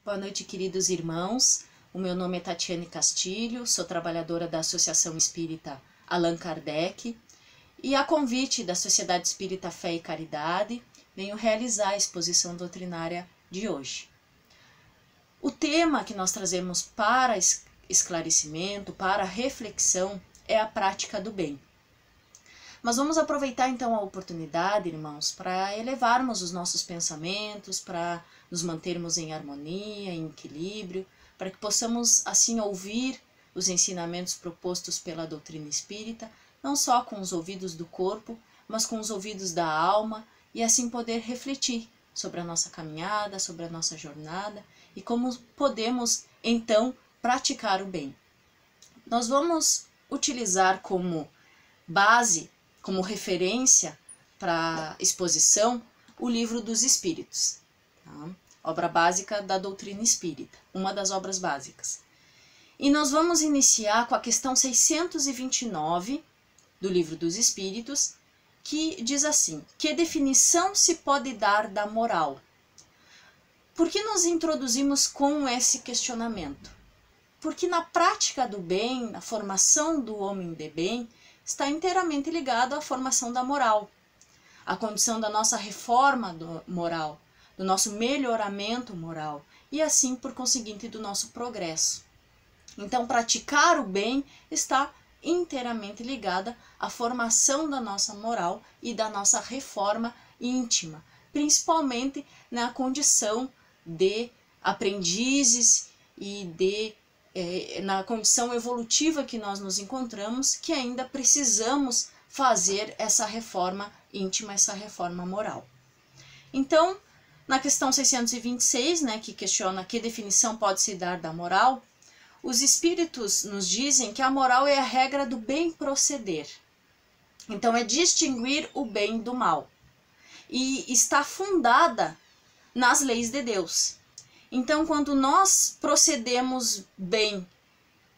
Boa noite, queridos irmãos. O meu nome é Tatiane Castilho, sou trabalhadora da Associação Espírita Allan Kardec e, a convite da Sociedade Espírita Fé e Caridade, venho realizar a exposição doutrinária de hoje. O tema que nós trazemos para esclarecimento, para reflexão, é a prática do bem. Mas vamos aproveitar então a oportunidade, irmãos, para elevarmos os nossos pensamentos, para nos mantermos em harmonia, em equilíbrio, para que possamos assim ouvir os ensinamentos propostos pela doutrina espírita, não só com os ouvidos do corpo, mas com os ouvidos da alma, e assim poder refletir sobre a nossa caminhada, sobre a nossa jornada e como podemos então praticar o bem. Nós vamos utilizar como base, como referência para exposição, o Livro dos Espíritos, tá? Obra básica da doutrina espírita, uma das obras básicas. E nós vamos iniciar com a questão 629 do Livro dos Espíritos, que diz assim: que definição se pode dar da moral? Por que nós introduzimos com esse questionamento? Porque na prática do bem, na formação do homem de bem, está inteiramente ligado à formação da moral, à condição da nossa reforma moral, do nosso melhoramento moral e assim, por conseguinte, do nosso progresso. Então, praticar o bem está inteiramente ligada à formação da nossa moral e da nossa reforma íntima, principalmente na condição de aprendizes e na condição evolutiva que nós nos encontramos, que ainda precisamos fazer essa reforma íntima, essa reforma moral. Então, na questão 626, que questiona que definição pode se dar da moral, os espíritos nos dizem que a moral é a regra do bem proceder. Então, é distinguir o bem do mal. E está fundada nas leis de Deus. Então, quando nós procedemos bem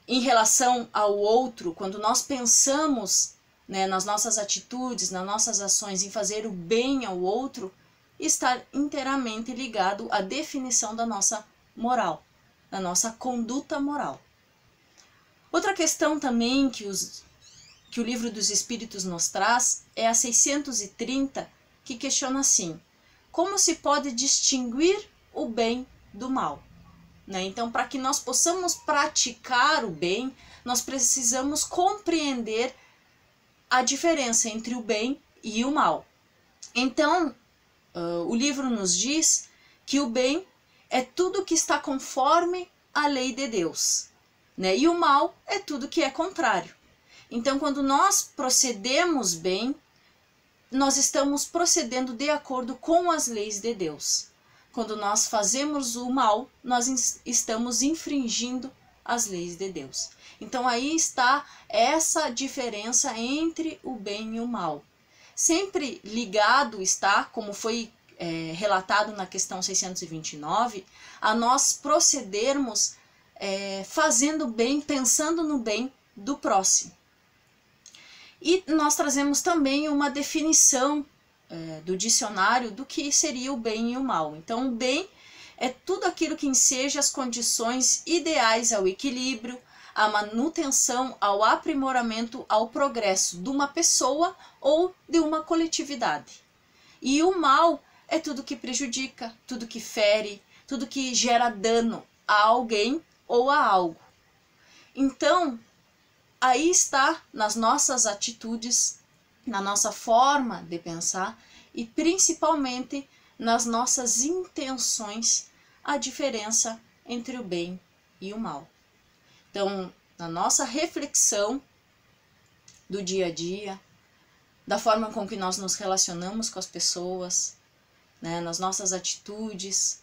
em relação ao outro, quando nós pensamos nas nossas atitudes, nas nossas ações em fazer o bem ao outro, está inteiramente ligado à definição da nossa moral, da nossa conduta moral. Outra questão também que o Livro dos Espíritos nos traz é a 630, que questiona assim: como se pode distinguir o bem do mal? Então, para que nós possamos praticar o bem, nós precisamos compreender a diferença entre o bem e o mal. Então, o livro nos diz que o bem é tudo que está conforme a lei de Deus, e o mal é tudo que é contrário. Então, quando nós procedemos bem, nós estamos procedendo de acordo com as leis de Deus. Quando nós fazemos o mal, nós estamos infringindo as leis de Deus. Então aí está essa diferença entre o bem e o mal. Sempre ligado está, como foi relatado na questão 629, a nós procedermos fazendo bem, pensando no bem do próximo. E nós trazemos também uma definição do dicionário do que seria o bem e o mal. Então, o bem é tudo aquilo que enseja as condições ideais ao equilíbrio, à manutenção, ao aprimoramento, ao progresso de uma pessoa ou de uma coletividade. E o mal é tudo que prejudica, tudo que fere, tudo que gera dano a alguém ou a algo. Então, aí está nas nossas atitudes, na nossa forma de pensar e principalmente nas nossas intenções, a diferença entre o bem e o mal. Então, na nossa reflexão do dia a dia, da forma com que nós nos relacionamos com as pessoas, nas nossas atitudes,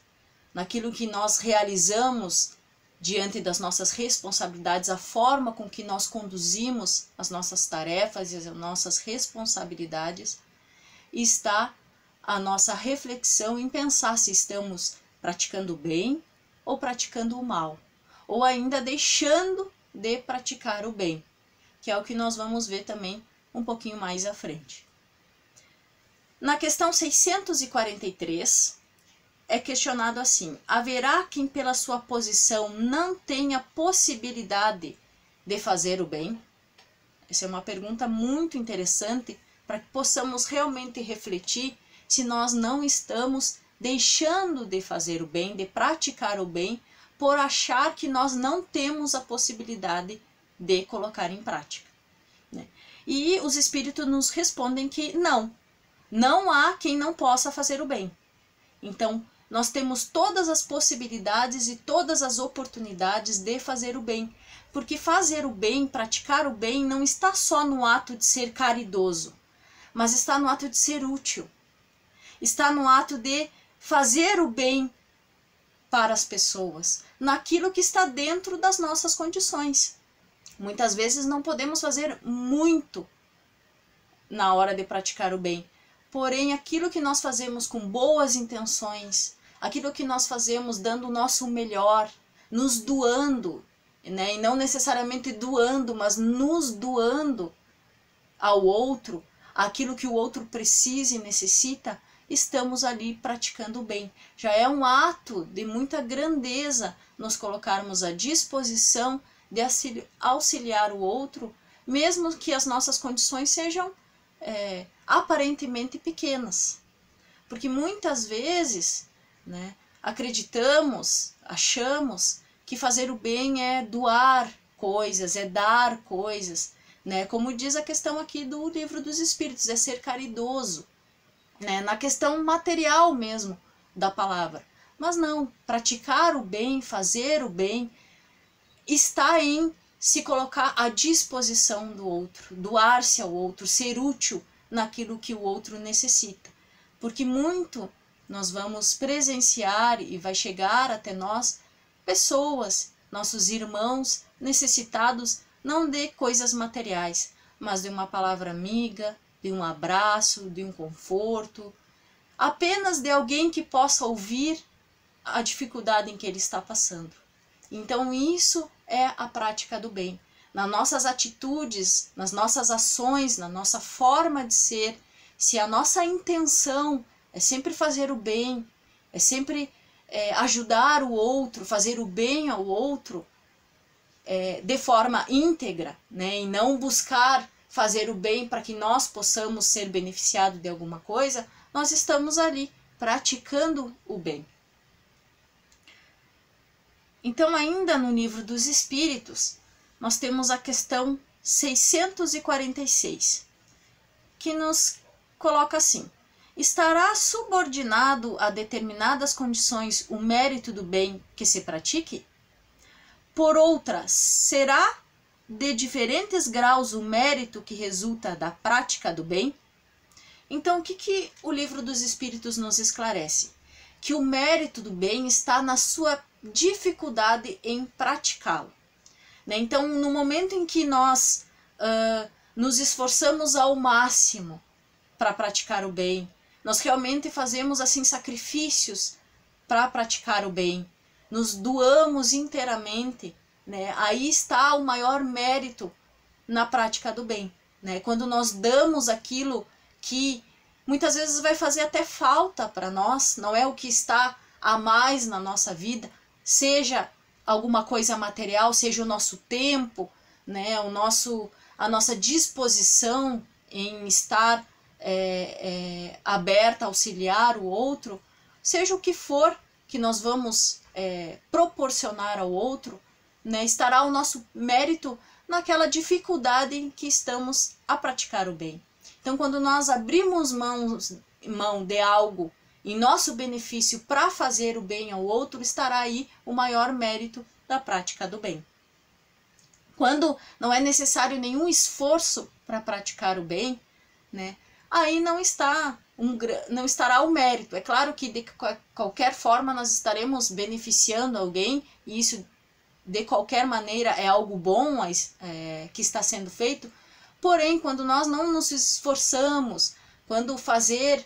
naquilo que nós realizamos diante das nossas responsabilidades, a forma com que nós conduzimos as nossas tarefas e as nossas responsabilidades, está a nossa reflexão em pensar se estamos praticando o bem ou praticando o mal, ou ainda deixando de praticar o bem, que é o que nós vamos ver também um pouquinho mais à frente. Na questão 643, é questionado assim: haverá quem pela sua posição não tenha possibilidade de fazer o bem? Essa é uma pergunta muito interessante para que possamos realmente refletir se nós não estamos deixando de fazer o bem, de praticar o bem, por achar que nós não temos a possibilidade de colocar em prática, né? E os espíritos nos respondem que não há quem não possa fazer o bem. Então, nós temos todas as possibilidades e todas as oportunidades de fazer o bem, porque fazer o bem, praticar o bem, não está só no ato de ser caridoso, mas está no ato de ser útil, está no ato de fazer o bem para as pessoas, naquilo que está dentro das nossas condições. Muitas vezes não podemos fazer muito na hora de praticar o bem, porém aquilo que nós fazemos com boas intenções, aquilo que nós fazemos dando o nosso melhor, nos doando, né? E não necessariamente doando, mas nos doando ao outro, aquilo que o outro precisa e necessita, estamos ali praticando o bem. Já é um ato de muita grandeza nos colocarmos à disposição de auxiliar o outro, mesmo que as nossas condições sejam aparentemente pequenas. Porque muitas vezes, né, achamos que fazer o bem é doar coisas, é dar coisas, né? Como diz a questão aqui do Livro dos Espíritos, é ser caridoso, né? Na questão material mesmo da palavra. Mas não, praticar o bem, fazer o bem, está em se colocar à disposição do outro, doar-se ao outro, ser útil naquilo que o outro necessita. Porque muito nós vamos presenciar e vai chegar até nós pessoas, nossos irmãos necessitados não de coisas materiais, mas de uma palavra amiga, de um abraço, de um conforto, apenas de alguém que possa ouvir a dificuldade em que ele está passando. Então isso é a prática do bem. Nas nossas atitudes, nas nossas ações, na nossa forma de ser, se a nossa intenção é sempre fazer o bem, é sempre ajudar o outro, fazer o bem ao outro de forma íntegra, né, e não buscar fazer o bem para que nós possamos ser beneficiados de alguma coisa, nós estamos ali praticando o bem. Então, ainda no Livro dos Espíritos, nós temos a questão 646, que nos coloca assim: estará subordinado a determinadas condições o mérito do bem que se pratique? Por outra, será de diferentes graus o mérito que resulta da prática do bem? Então, o que o Livro dos Espíritos nos esclarece? Que o mérito do bem está na sua dificuldade em praticá-lo, né? Então, no momento em que nós nos esforçamos ao máximo para praticar o bem, nós realmente fazemos assim sacrifícios para praticar o bem, nos doamos inteiramente, né? Aí está o maior mérito na prática do bem, né? Quando nós damos aquilo que muitas vezes vai fazer até falta para nós, não é o que está a mais na nossa vida, seja alguma coisa material, seja o nosso tempo, né? A nossa disposição em estar aberta a auxiliar o outro, seja o que for que nós vamos proporcionar ao outro, né, estará o nosso mérito naquela dificuldade em que estamos a praticar o bem. Então, quando nós abrimos mão de algo em nosso benefício para fazer o bem ao outro, estará aí o maior mérito da prática do bem. Quando não é necessário nenhum esforço para praticar o bem, né, aí não estará o mérito. É claro que de qualquer forma nós estaremos beneficiando alguém, e isso de qualquer maneira é algo bom que está sendo feito. Porém, quando nós não nos esforçamos, quando fazer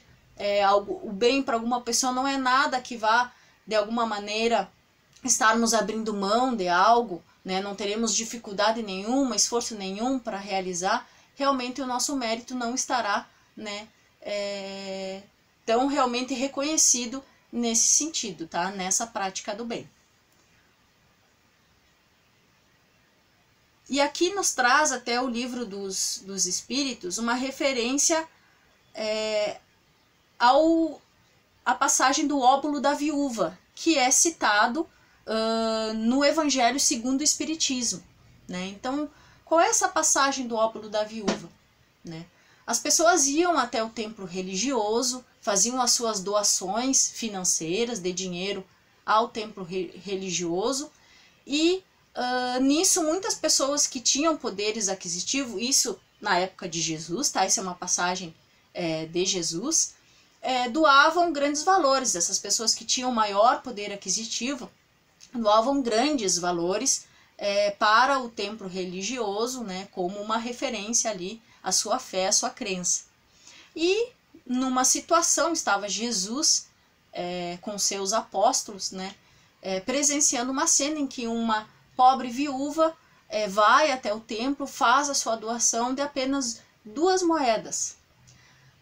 o bem para alguma pessoa não é nada que vá de alguma maneira estarmos abrindo mão de algo, né, não teremos dificuldade nenhuma, esforço nenhum para realizar, realmente o nosso mérito não estará, né, tão realmente reconhecido nesse sentido, tá? Nessa prática do bem. E aqui nos traz até o livro dos Espíritos uma referência a passagem do óbolo da viúva, que é citado no Evangelho segundo o Espiritismo, né? Então, qual é essa passagem do óbolo da viúva, né? As pessoas iam até o templo religioso, faziam as suas doações financeiras de dinheiro ao templo religioso e nisso muitas pessoas que tinham poderes aquisitivos, isso na época de Jesus, tá? Isso é uma passagem de Jesus, doavam grandes valores. Essas pessoas que tinham maior poder aquisitivo doavam grandes valores para o templo religioso, né, como uma referência ali à sua fé, à sua crença. E numa situação estava Jesus com seus apóstolos, né, presenciando uma cena em que uma pobre viúva vai até o templo, faz a sua doação de apenas 2 moedas.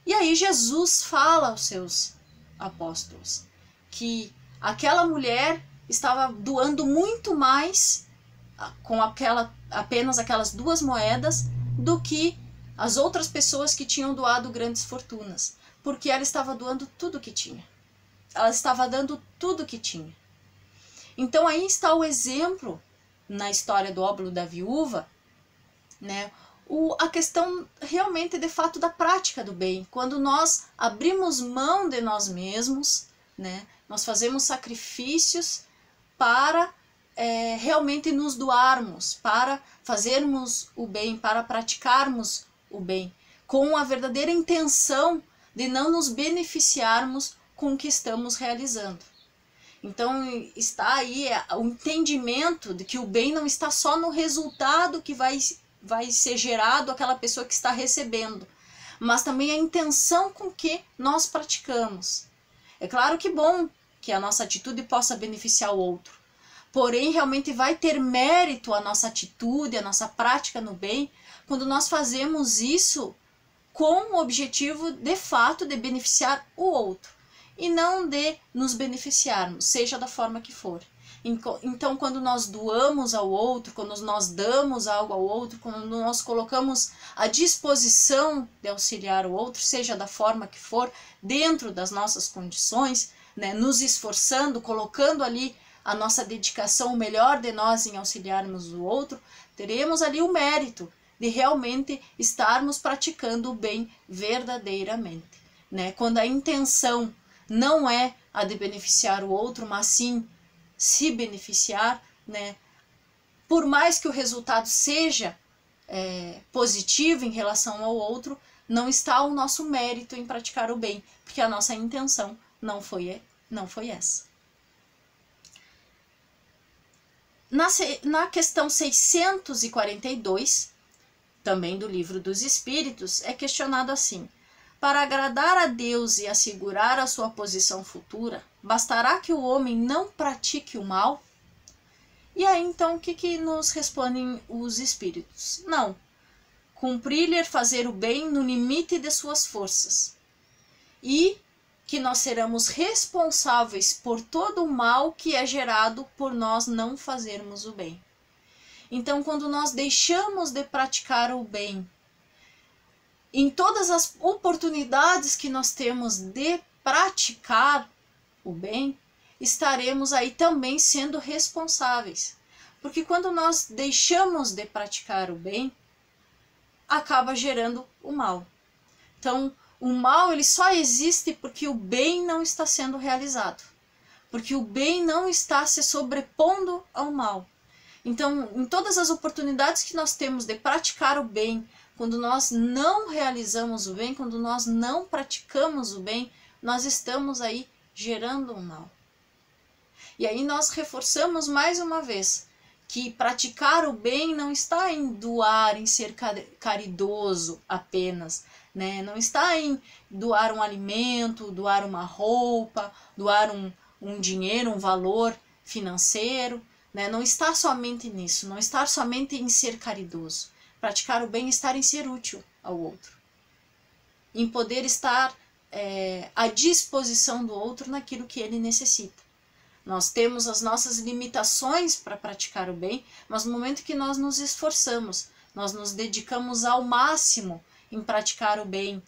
E aí Jesus fala aos seus apóstolos que aquela mulher estava doando muito mais com apenas aquelas 2 moedas do que as outras pessoas que tinham doado grandes fortunas, porque ela estava doando tudo que tinha. Ela estava dando tudo que tinha. Então aí está o exemplo na história do óbolo da viúva, né? A questão realmente de fato da prática do bem, quando nós abrimos mão de nós mesmos, né? Nós fazemos sacrifícios para realmente nos doarmos, para fazermos o bem, para praticarmos o bem, com a verdadeira intenção de não nos beneficiarmos com o que estamos realizando. Então está aí o entendimento de que o bem não está só no resultado que vai ser gerado àquela pessoa que está recebendo, mas também a intenção com que nós praticamos. É claro que bom que a nossa atitude possa beneficiar o outro, porém realmente vai ter mérito a nossa atitude, a nossa prática no bem, quando nós fazemos isso com o objetivo de fato de beneficiar o outro e não de nos beneficiarmos, seja da forma que for. Então, quando nós doamos ao outro, quando nós damos algo ao outro, quando nós colocamos à disposição de auxiliar o outro, seja da forma que for, dentro das nossas condições, né, nos esforçando, colocando ali a nossa dedicação, o melhor de nós em auxiliarmos o outro, teremos ali o mérito de realmente estarmos praticando o bem verdadeiramente, né? Quando a intenção não é a de beneficiar o outro, mas sim se beneficiar, né? Por mais que o resultado seja positivo em relação ao outro, não está o nosso mérito em praticar o bem, porque a nossa intenção não foi essa. Na questão 642, também do Livro dos Espíritos, é questionado assim: para agradar a Deus e assegurar a sua posição futura, bastará que o homem não pratique o mal? E aí então o que nos respondem os Espíritos? Não. Cumprir-lhe fazer o bem no limite de suas forças. E que nós seremos responsáveis por todo o mal que é gerado por nós não fazermos o bem. Então, quando nós deixamos de praticar o bem, em todas as oportunidades que nós temos de praticar o bem, estaremos aí também sendo responsáveis. Porque quando nós deixamos de praticar o bem, acaba gerando o mal. Então, o mal ele só existe porque o bem não está sendo realizado. Porque o bem não está se sobrepondo ao mal. Então, em todas as oportunidades que nós temos de praticar o bem, quando nós não realizamos o bem, quando nós não praticamos o bem, nós estamos aí gerando o mal. E aí nós reforçamos mais uma vez que praticar o bem não está em doar, em ser caridoso apenas, né? Não está em doar um alimento, doar uma roupa, doar um dinheiro, um valor financeiro, né? Não está somente nisso, não está somente em ser caridoso. Praticar o bem está em ser útil ao outro, em poder estar à disposição do outro naquilo que ele necessita. Nós temos as nossas limitações para praticar o bem, mas no momento que nós nos esforçamos, nós nos dedicamos ao máximo em praticar o bem,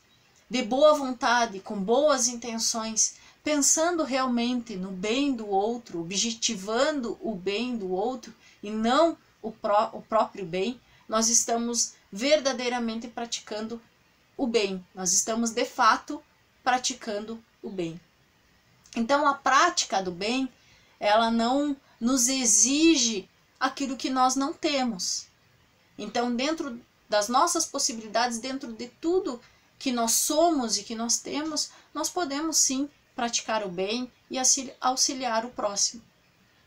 de boa vontade, com boas intenções, pensando realmente no bem do outro, objetivando o bem do outro e não o próprio bem, nós estamos verdadeiramente praticando o bem, nós estamos de fato praticando o bem. Então a prática do bem, ela não nos exige aquilo que nós não temos. Então, dentro das nossas possibilidades, dentro de tudo que nós somos e que nós temos, nós podemos sim praticar o bem e auxiliar o próximo,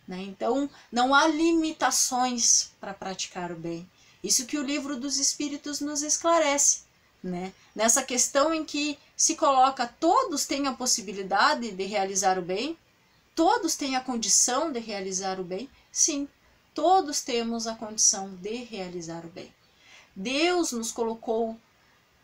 né? Então, não há limitações para praticar o bem. Isso que o Livro dos Espíritos nos esclarece, né? Nessa questão em que se coloca todos têm a possibilidade de realizar o bem, todos têm a condição de realizar o bem? Sim, todos temos a condição de realizar o bem. Deus nos colocou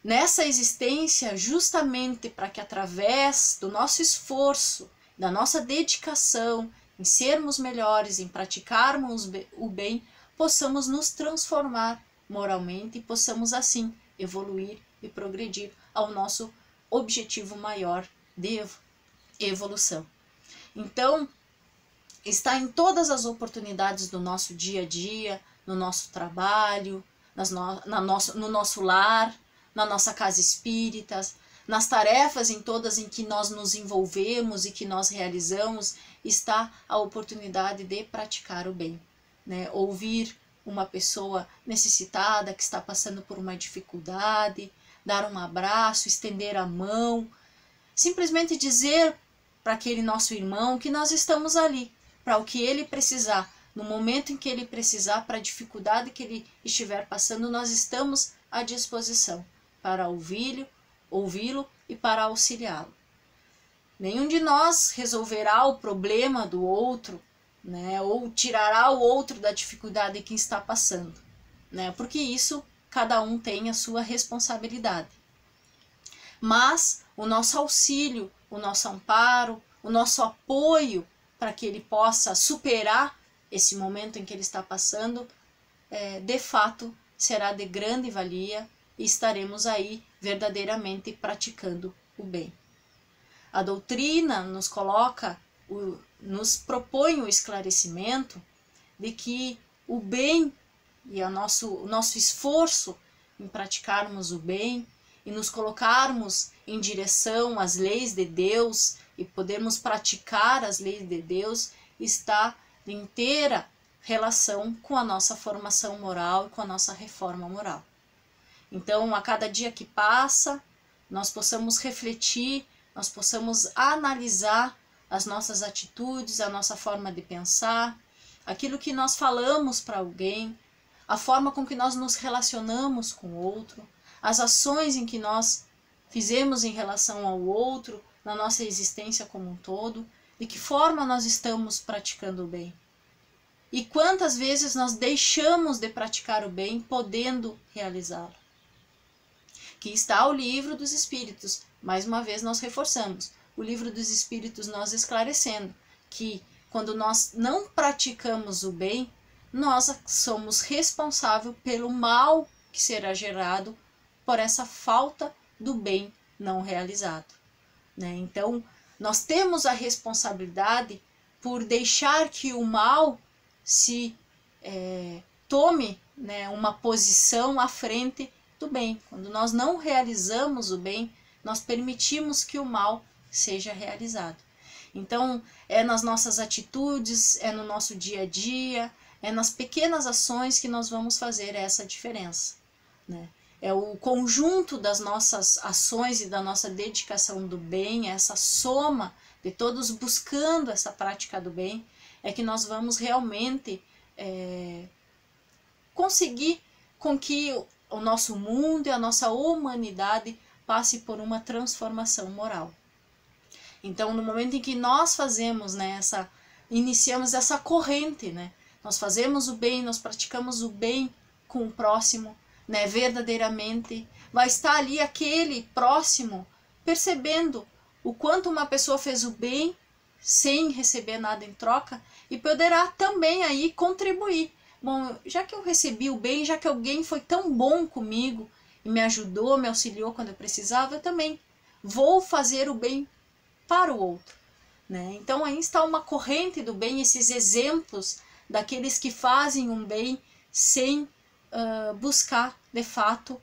nessa existência justamente para que através do nosso esforço, da nossa dedicação, em sermos melhores, em praticarmos o bem, possamos nos transformar moralmente e possamos assim evoluir e progredir ao nosso objetivo maior de evolução. Então, está em todas as oportunidades do nosso dia a dia, no nosso trabalho, no nosso lar, na nossa casa espírita, nas tarefas em todas em que nós nos envolvemos e que nós realizamos, está a oportunidade de praticar o bem, né? Ouvir uma pessoa necessitada que está passando por uma dificuldade, dar um abraço, estender a mão, simplesmente dizer para aquele nosso irmão que nós estamos ali, para o que ele precisar, no momento em que ele precisar, para a dificuldade que ele estiver passando, nós estamos à disposição para ouvi-lo e para auxiliá-lo. Nenhum de nós resolverá o problema do outro, né, ou tirará o outro da dificuldade que está passando, né, porque isso cada um tem a sua responsabilidade. Mas o nosso auxílio, o nosso amparo, o nosso apoio para que ele possa superar esse momento em que ele está passando, de fato será de grande valia e estaremos aí verdadeiramente praticando o bem. A doutrina nos nos propõe o esclarecimento de que o bem e o nosso esforço em praticarmos o bem e nos colocarmos em direção às leis de Deus e podermos praticar as leis de Deus está em inteira relação com a nossa formação moral e com a nossa reforma moral. Então, a cada dia que passa, nós possamos refletir, nós possamos analisar as nossas atitudes, a nossa forma de pensar, aquilo que nós falamos para alguém, a forma com que nós nos relacionamos com o outro, as ações em que nós fizemos em relação ao outro, na nossa existência como um todo, de que forma nós estamos praticando o bem. E quantas vezes nós deixamos de praticar o bem, podendo realizá-lo. Que está o Livro dos Espíritos, mais uma vez nós reforçamos, o Livro dos Espíritos nós esclarecendo que quando nós não praticamos o bem, nós somos responsáveis pelo mal que será gerado por essa falta do bem não realizado, né? Então, nós temos a responsabilidade por deixar que o mal se tome, né, uma posição à frente do bem. Quando nós não realizamos o bem, nós permitimos que o mal seja realizado. Então, é nas nossas atitudes, é no nosso dia a dia, é nas pequenas ações que nós vamos fazer essa diferença, né? É o conjunto das nossas ações e da nossa dedicação do bem, essa soma de todos buscando essa prática do bem, é que nós vamos realmente conseguir com que o nosso mundo e a nossa humanidade passe por uma transformação moral. Então, no momento em que nós fazemos, né, iniciamos essa corrente, né, nós fazemos o bem, nós praticamos o bem com o próximo, né, verdadeiramente, vai estar ali aquele próximo percebendo o quanto uma pessoa fez o bem sem receber nada em troca e poderá também aí contribuir. Bom, já que eu recebi o bem, já que alguém foi tão bom comigo e me ajudou, me auxiliou quando eu precisava, eu também vou fazer o bem para o outro, né? Então aí está uma corrente do bem, esses exemplos daqueles que fazem um bem sem buscar, de fato,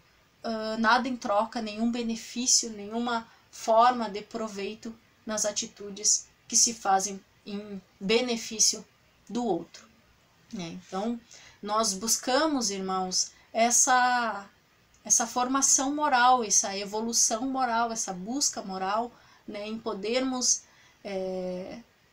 nada em troca, nenhum benefício, nenhuma forma de proveito nas atitudes que se fazem em benefício do outro, né? Então, nós buscamos, irmãos, essa formação moral, essa evolução moral, essa busca moral, né, em podermos,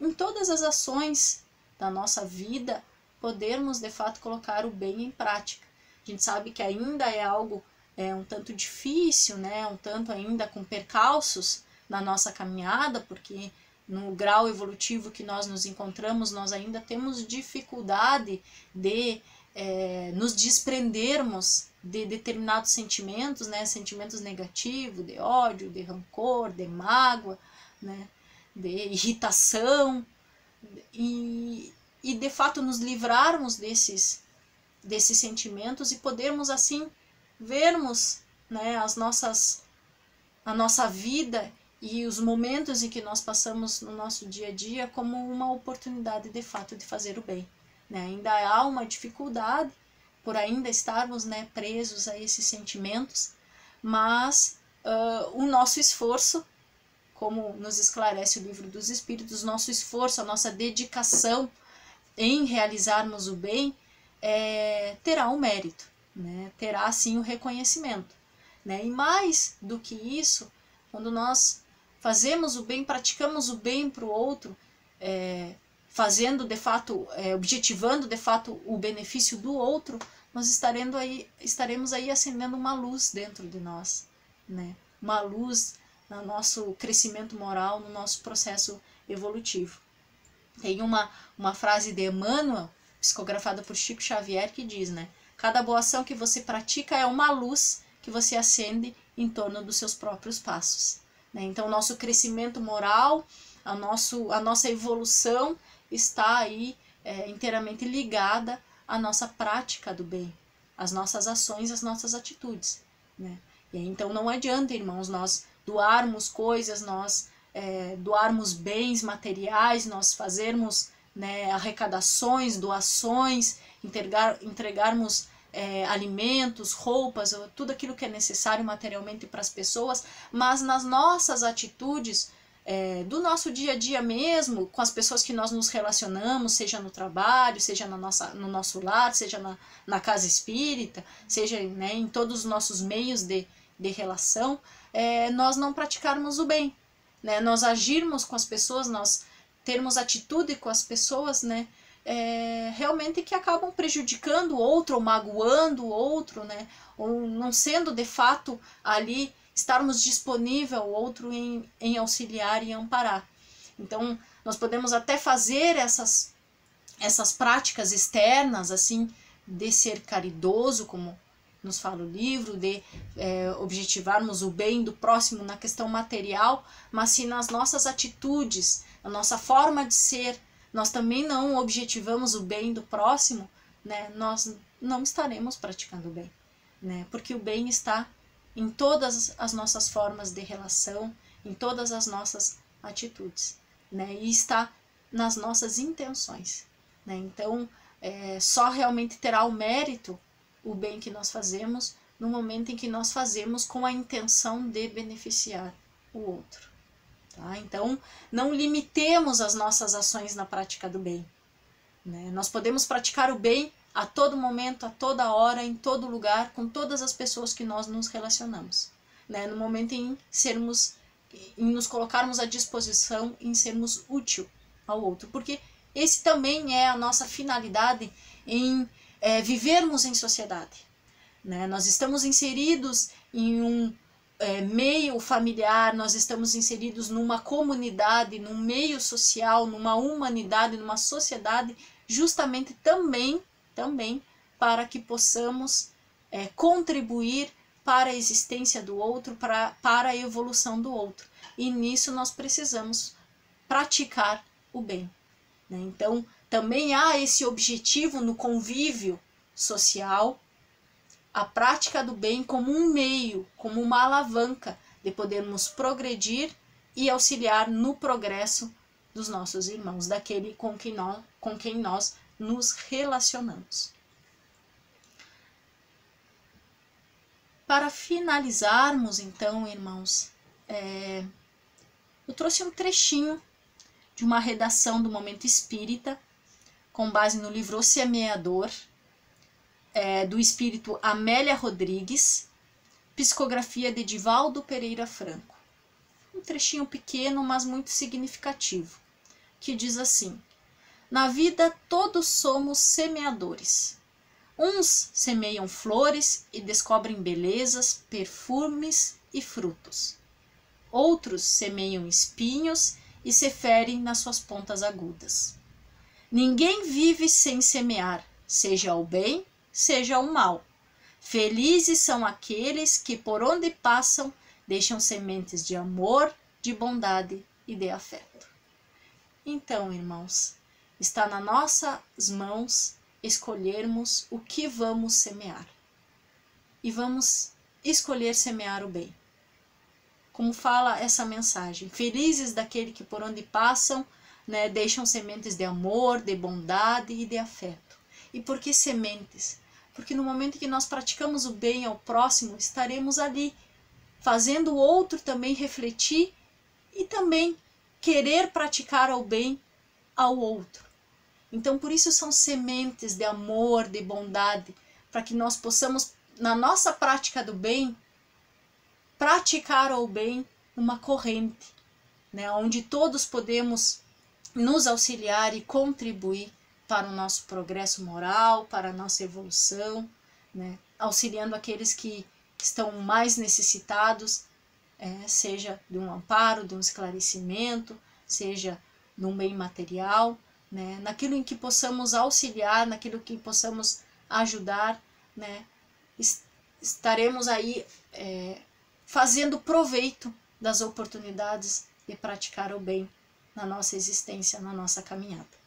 em todas as ações da nossa vida, podermos de fato colocar o bem em prática. A gente sabe que ainda é algo um tanto difícil, né, um tanto ainda com percalços na nossa caminhada, porque no grau evolutivo que nós nos encontramos, nós ainda temos dificuldade de nos desprendermos de determinados sentimentos, né, sentimentos negativos, de ódio, de rancor, de mágoa, né, de irritação, e de fato nos livrarmos desses sentimentos e podermos assim vermos, né, a nossa vida e os momentos em que nós passamos no nosso dia a dia como uma oportunidade de fato de fazer o bem, né? Ainda há uma dificuldade por ainda estarmos, né, presos a esses sentimentos, mas o nosso esforço, como nos esclarece o Livro dos Espíritos, nosso esforço, a nossa dedicação em realizarmos o bem terá um mérito, né? Terá sim o reconhecimento, né? E mais do que isso, quando nós fazemos o bem, praticamos o bem para o outro, fazendo de fato, objetivando de fato o benefício do outro, nós estaremos aí acendendo uma luz dentro de nós, né? Uma luz no nosso crescimento moral, no nosso processo evolutivo. Tem uma frase de Emmanuel, psicografada por Chico Xavier, que diz, né? Cada boa ação que você pratica é uma luz que você acende em torno dos seus próprios passos, né? Então, nosso crescimento moral, a nossa evolução está aí inteiramente ligada à nossa prática do bem, às nossas ações, às nossas atitudes, né? E aí, então não adianta, irmãos, nós doarmos coisas, nós doarmos bens materiais, nós fazermos, né, arrecadações, doações, entregarmos alimentos, roupas, tudo aquilo que é necessário materialmente para as pessoas, mas nas nossas atitudes, do nosso dia a dia mesmo, com as pessoas que nós nos relacionamos, seja no trabalho, seja no nosso lar, seja na casa espírita, seja, né, em todos os nossos meios de relação, nós não praticarmos o bem, né, nós agirmos com as pessoas, nós termos atitude com as pessoas, né, realmente que acabam prejudicando o outro ou magoando o outro, né, ou não sendo de fato ali estarmos disponível ao outro em auxiliar e amparar. Então nós podemos até fazer essas práticas externas, assim, de ser caridoso, como nos fala o livro, de objetivarmos o bem do próximo na questão material, mas se nas nossas atitudes, na nossa forma de ser, nós também não objetivamos o bem do próximo, né, nós não estaremos praticando o bem, né, porque o bem está em todas as nossas formas de relação, em todas as nossas atitudes, né, e está nas nossas intenções, né. Então, só realmente terá o mérito o bem que nós fazemos no momento em que nós fazemos com a intenção de beneficiar o outro, tá? Então, não limitemos as nossas ações na prática do bem, né? Nós podemos praticar o bem a todo momento, a toda hora, em todo lugar, com todas as pessoas que nós nos relacionamos, né? No momento em nos colocarmos à disposição, em sermos útil ao outro, porque esse também é a nossa finalidade em vivermos em sociedade, né? Nós estamos inseridos em um meio familiar, nós estamos inseridos numa comunidade, num meio social, numa humanidade, numa sociedade, justamente também para que possamos contribuir para a existência do outro, para a evolução do outro. E nisso nós precisamos praticar o bem, né? Então, também há esse objetivo no convívio social, a prática do bem como um meio, como uma alavanca de podermos progredir e auxiliar no progresso dos nossos irmãos, daquele com quem nós nos relacionamos. Para finalizarmos, então, irmãos, eu trouxe um trechinho de uma redação do Momento Espírita, com base no livro O Semeador, do espírito Amélia Rodrigues, psicografia de Divaldo Pereira Franco. Um trechinho pequeno, mas muito significativo, que diz assim: na vida todos somos semeadores. Uns semeiam flores e descobrem belezas, perfumes e frutos. Outros semeiam espinhos e se ferem nas suas pontas agudas. Ninguém vive sem semear, seja o bem, seja o mal. Felizes são aqueles que por onde passam deixam sementes de amor, de bondade e de afeto. Então, irmãos, está nas nossas mãos escolhermos o que vamos semear. E vamos escolher semear o bem. Como fala essa mensagem, felizes daquele que por onde passam, né, deixam sementes de amor, de bondade e de afeto. E por que sementes? Porque no momento que nós praticamos o bem ao próximo, estaremos ali, fazendo o outro também refletir e também querer praticar o bem ao outro. Então, por isso são sementes de amor, de bondade, para que nós possamos, na nossa prática do bem, praticar o bem numa corrente, né, onde todos podemos nos auxiliar e contribuir para o nosso progresso moral, para a nossa evolução, né, auxiliando aqueles que estão mais necessitados, seja de um amparo, de um esclarecimento, seja de um bem material, né, naquilo em que possamos auxiliar, naquilo que possamos ajudar, né, estaremos aí fazendo proveito das oportunidades de praticar o bem na nossa existência, na nossa caminhada.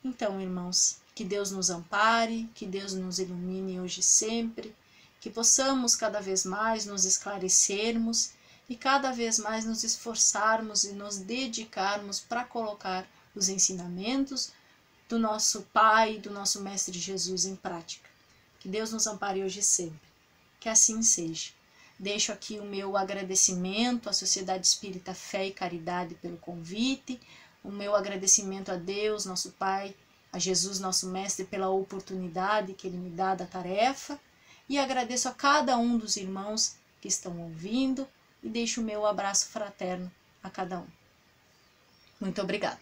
Então, irmãos, que Deus nos ampare, que Deus nos ilumine hoje e sempre, que possamos cada vez mais nos esclarecermos e cada vez mais nos esforçarmos e nos dedicarmos para colocar os ensinamentos do nosso Pai, do nosso Mestre Jesus em prática. Que Deus nos ampare hoje e sempre. Que assim seja. Deixo aqui o meu agradecimento à Sociedade Espírita Fé e Caridade pelo convite, o meu agradecimento a Deus, nosso Pai, a Jesus, nosso Mestre, pela oportunidade que Ele me dá da tarefa, e agradeço a cada um dos irmãos que estão ouvindo e deixo o meu abraço fraterno a cada um. Muito obrigada.